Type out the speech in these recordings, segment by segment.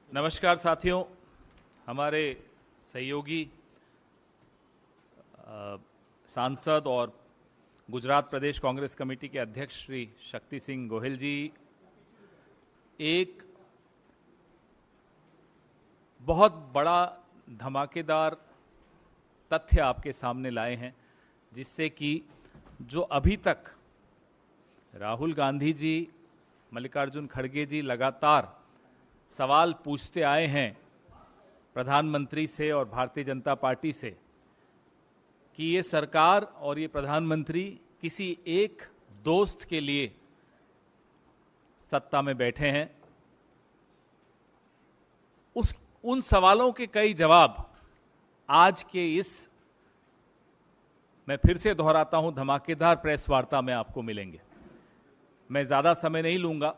नमस्कार साथियों, हमारे सहयोगी सांसद और गुजरात प्रदेश कांग्रेस कमेटी के अध्यक्ष श्री शक्ति सिंह गोहिल जी एक बहुत बड़ा धमाकेदार तथ्य आपके सामने लाए हैं, जिससे कि जो अभी तक राहुल गांधी जी, मल्लिकार्जुन खड़गे जी लगातार सवाल पूछते आए हैं प्रधानमंत्री से और भारतीय जनता पार्टी से कि ये सरकार और ये प्रधानमंत्री किसी एक दोस्त के लिए सत्ता में बैठे हैं, उन सवालों के कई जवाब आज के इस, मैं फिर से दोहराता हूं, धमाकेदार प्रेस वार्ता में आपको मिलेंगे। मैं ज़्यादा समय नहीं लूंगा।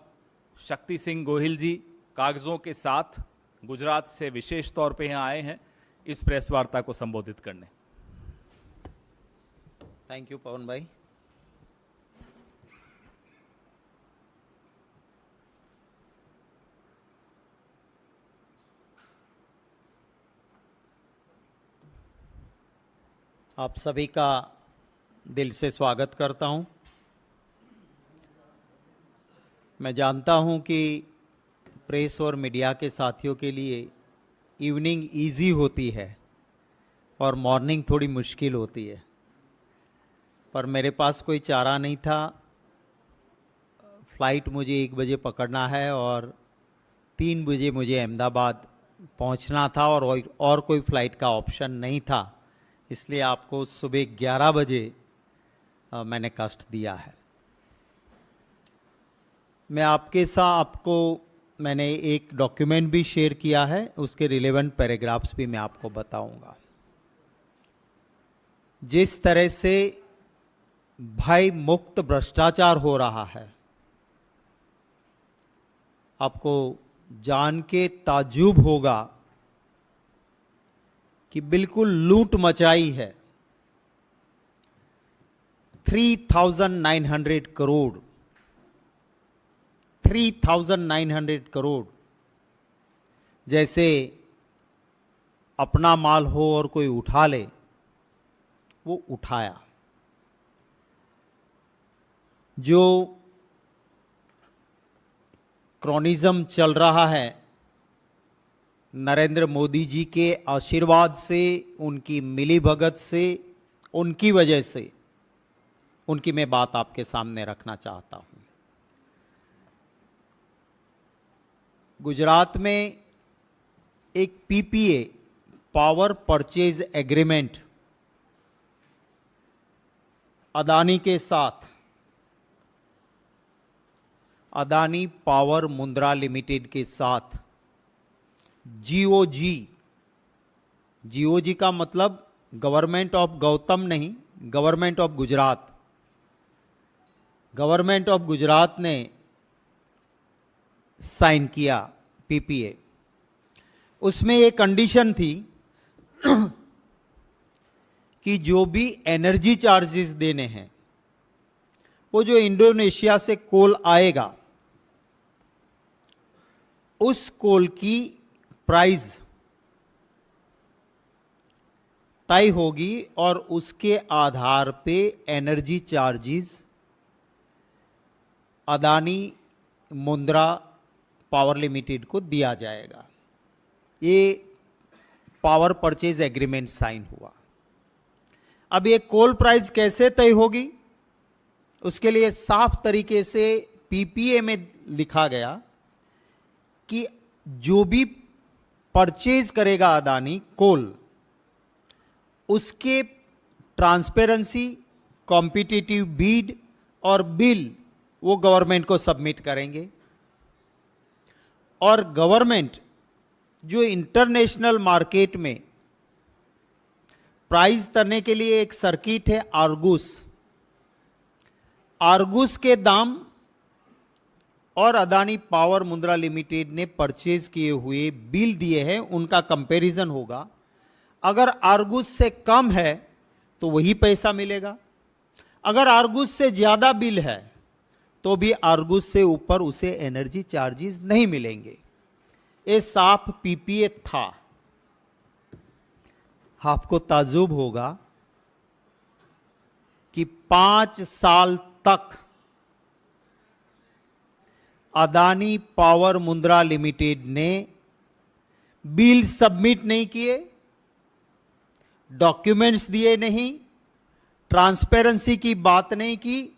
शक्ति सिंह गोहिल जी कागज़ों के साथ गुजरात से विशेष तौर पे यहाँ आए हैं इस प्रेस वार्ता को संबोधित करने। थैंक यू पवन भाई। आप सभी का दिल से स्वागत करता हूं। मैं जानता हूं कि प्रेस और मीडिया के साथियों के लिए इवनिंग इजी होती है और मॉर्निंग थोड़ी मुश्किल होती है, पर मेरे पास कोई चारा नहीं था। फ़्लाइट मुझे 1 बजे पकड़ना है और 3 बजे मुझे अहमदाबाद पहुंचना था और कोई फ़्लाइट का ऑप्शन नहीं था, इसलिए आपको सुबह 11 बजे मैंने कष्ट दिया है। मैं आपको मैंने एक डॉक्यूमेंट भी शेयर किया है, उसके रिलेवेंट पैराग्राफ्स भी मैं आपको बताऊंगा। जिस तरह से भय मुक्त भ्रष्टाचार हो रहा है, आपको जान के ताज्जुब होगा कि बिल्कुल लूट मचाई है। 3,900 करोड़ 3,900 करोड़ जैसे अपना माल हो और कोई उठा ले, वो उठाया। जो क्रॉनिज्म चल रहा है, नरेंद्र मोदी जी के आशीर्वाद से, उनकी मिलीभगत से, उनकी वजह से, उनकी मैं बात आपके सामने रखना चाहता हूं। गुजरात में एक PPA, power purchase agreement, Adani के साथ, अदानी पावर मुंद्रा लिमिटेड के साथ जीओजी का मतलब गवर्नमेंट ऑफ गौतम नहीं, government of Gujarat. Government of Gujarat ने साइन किया पीपीए। उसमें एक कंडीशन थी कि जो भी एनर्जी चार्जेस देने हैं, वो जो इंडोनेशिया से कोल आएगा, उस कोल की प्राइस तय होगी और उसके आधार पे energy charges Adani Mundra power limited को दिया जाएगा। ये पावर परचेज एग्रीमेंट साइन हुआ। अब ये कोल प्राइस कैसे तय होगी, उसके लिए साफ तरीके से पीपीए में लिखा गया कि जो भी परचेज करेगा अदानी कोल, उसके ट्रांसपेरेंसी, कॉम्पिटिटिव बीड और बिल वो गवर्नमेंट को सबमिट करेंगे। और गवर्नमेंट जो इंटरनेशनल मार्केट में प्राइस करने के लिए एक सर्किट है आर्गुस के दाम और अदानी पावर मुंद्रा लिमिटेड ने परचेज किए हुए बिल दिए हैं, उनका कंपैरिजन होगा। अगर आर्गुस से कम है तो वही पैसा मिलेगा, अगर आर्गुस से ज़्यादा बिल है तो भी आर्गुस से ऊपर उसे एनर्जी चार्जेस नहीं मिलेंगे। ये साफ पीपीए था। आपको ताज्जुब होगा कि 5 साल तक अदानी पावर मुंद्रा लिमिटेड ने बिल सबमिट नहीं किए, डॉक्यूमेंट्स दिए नहीं, ट्रांसपेरेंसी की बात नहीं की,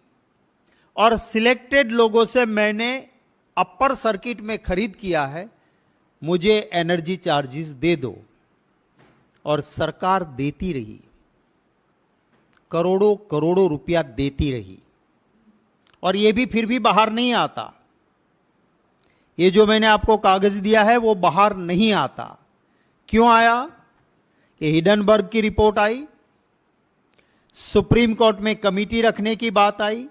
और सिलेक्टेड लोगों से मैंने अपर सर्किट में खरीद किया है, मुझे एनर्जी चार्जेस दे दो। और सरकार देती रही, करोड़ों करोड़ों रुपया देती रही, और ये भी फिर भी बाहर नहीं आता। ये जो मैंने आपको कागज दिया है वो बाहर नहीं आता। क्यों आया? कि हिडनबर्ग की रिपोर्ट आई, सुप्रीम कोर्ट में कमेटी रखने की बात आई,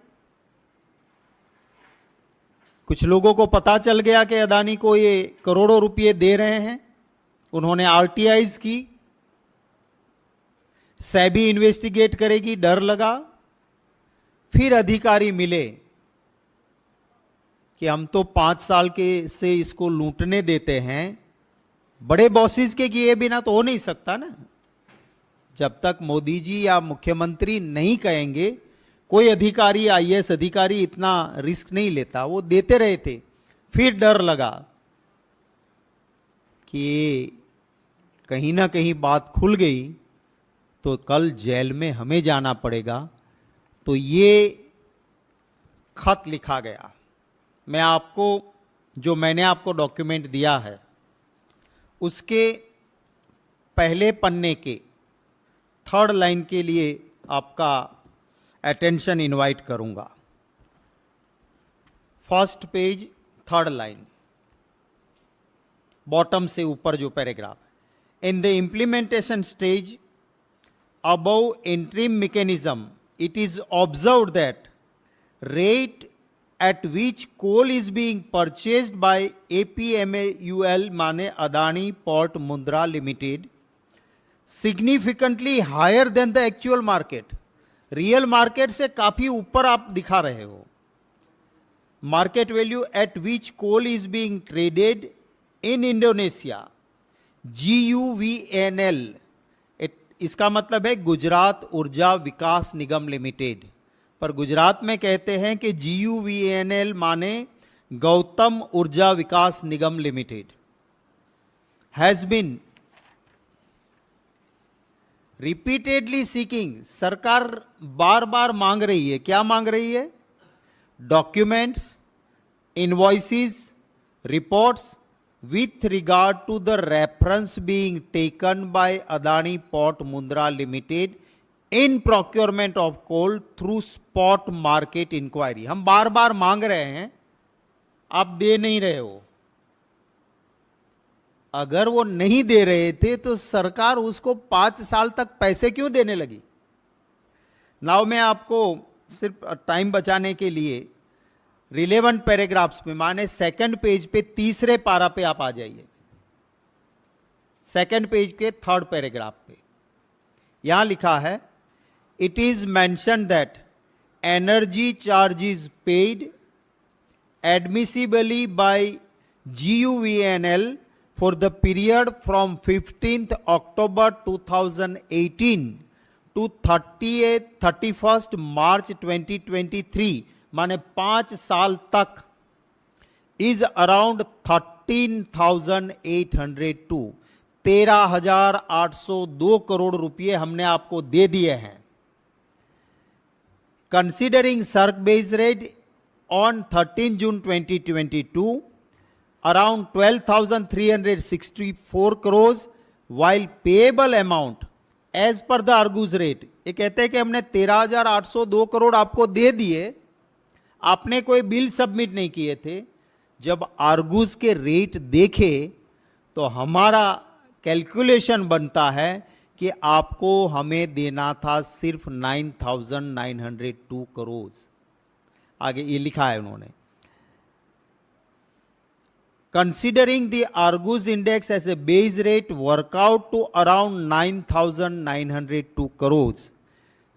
कुछ लोगों को पता चल गया कि अदानी को ये करोड़ों रुपए दे रहे हैं, उन्होंने आरटीआईज की, सेबी इन्वेस्टिगेट करेगी, डर लगा। फिर अधिकारी मिले कि हम तो 5 साल के से इसको लूटने देते हैं, बड़े बॉसेस के किए बिना तो हो नहीं सकता ना। जब तक मोदी जी या मुख्यमंत्री नहीं कहेंगे, कोई अधिकारी, आईएएस अधिकारी इतना रिस्क नहीं लेता, वो देते रहे थे। फिर डर लगा कि कहीं ना कहीं बात खुल गई तो कल जेल में हमें जाना पड़ेगा। तो ये खत लिखा गया। मैं आपको, जो मैंने आपको डॉक्यूमेंट दिया है, उसके पहले पन्ने के 3rd लाइन के लिए आपका अटेंशन इनवाइट करूंगा। 1st page 3rd line, bottom से ऊपर जो पैराग्राफ है। In the implementation stage above interim mechanism, it is observed that rate at which coal is being purchased by APMUL माने Adani port Mundra limited significantly higher than the actual market, real market से काफी ऊपर आप दिखा रहे हो। Market value at which coal is being traded in Indonesia, GUVNL, इसका मतलब है गुजरात ऊर्जा विकास निगम लिमिटेड, पर गुजरात में कहते हैं कि GUVNL माने गौतम Urja Vikas Nigam limited, has been repeatedly seeking, सरकार बार बार मांग रही है। क्या मांग रही है? Documents, invoices, reports with regard to the reference being taken by Adani Port Mundra Limited in procurement of coal through spot market inquiry। हम बार बार मांग रहे हैं, आप दे नहीं रहे हो। अगर वो नहीं दे रहे थे तो सरकार उसको 5 साल तक पैसे क्यों देने लगी? नाउ मैं आपको सिर्फ टाइम बचाने के लिए रिलेवेंट पैराग्राफ्स में, माने 2nd पेज पे 3रे पारा पे आप आ जाइए, 2nd पेज के 3rd पैराग्राफ पे। यहां लिखा है, it is mention that energy charges paid admissibly by GUVNL for the period from 15th October 2018 to 31st March 2023, माने 5 साल तक, इज अराउंड 13,802, 13,802 करोड़ रुपए हमने आपको दे दिए हैं। Considering CERC base rate on 13 June 2022 around 12,364 crores, while payable amount as per the Argus rate, ये कहते हैं कि हमने 13,802 करोड़ आपको दे दिए, आपने कोई बिल सबमिट नहीं किए थे। जब आर्गूस के रेट देखे तो हमारा कैलकुलेशन बनता है कि आपको हमें देना था सिर्फ 9,902 करोड़। आगे ये लिखा है उन्होंने, considering the Argus index as a base rate work out to around 9,902 crores.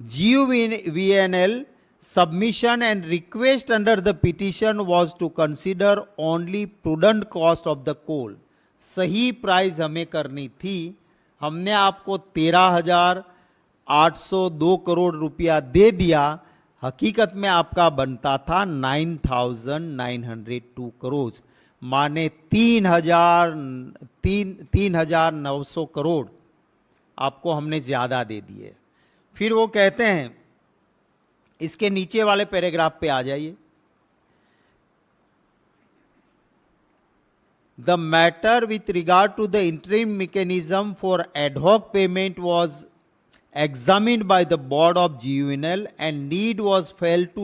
GUVNL submission and request under the petition was to consider only prudent cost of the coal. सही प्राइस हमें करनी थी, हमने आपको 13,802 करोड़ रुपया दे दिया, हकीकत में आपका बनता था 9,902 करोड़, माने 3,900 करोड़ आपको हमने ज्यादा दे दिए। फिर वो कहते हैं, इसके नीचे वाले पैराग्राफ पे आ जाइए। The matter with regard to the interim mechanism for ad hoc payment was examined by the board of GUNL and need was felt to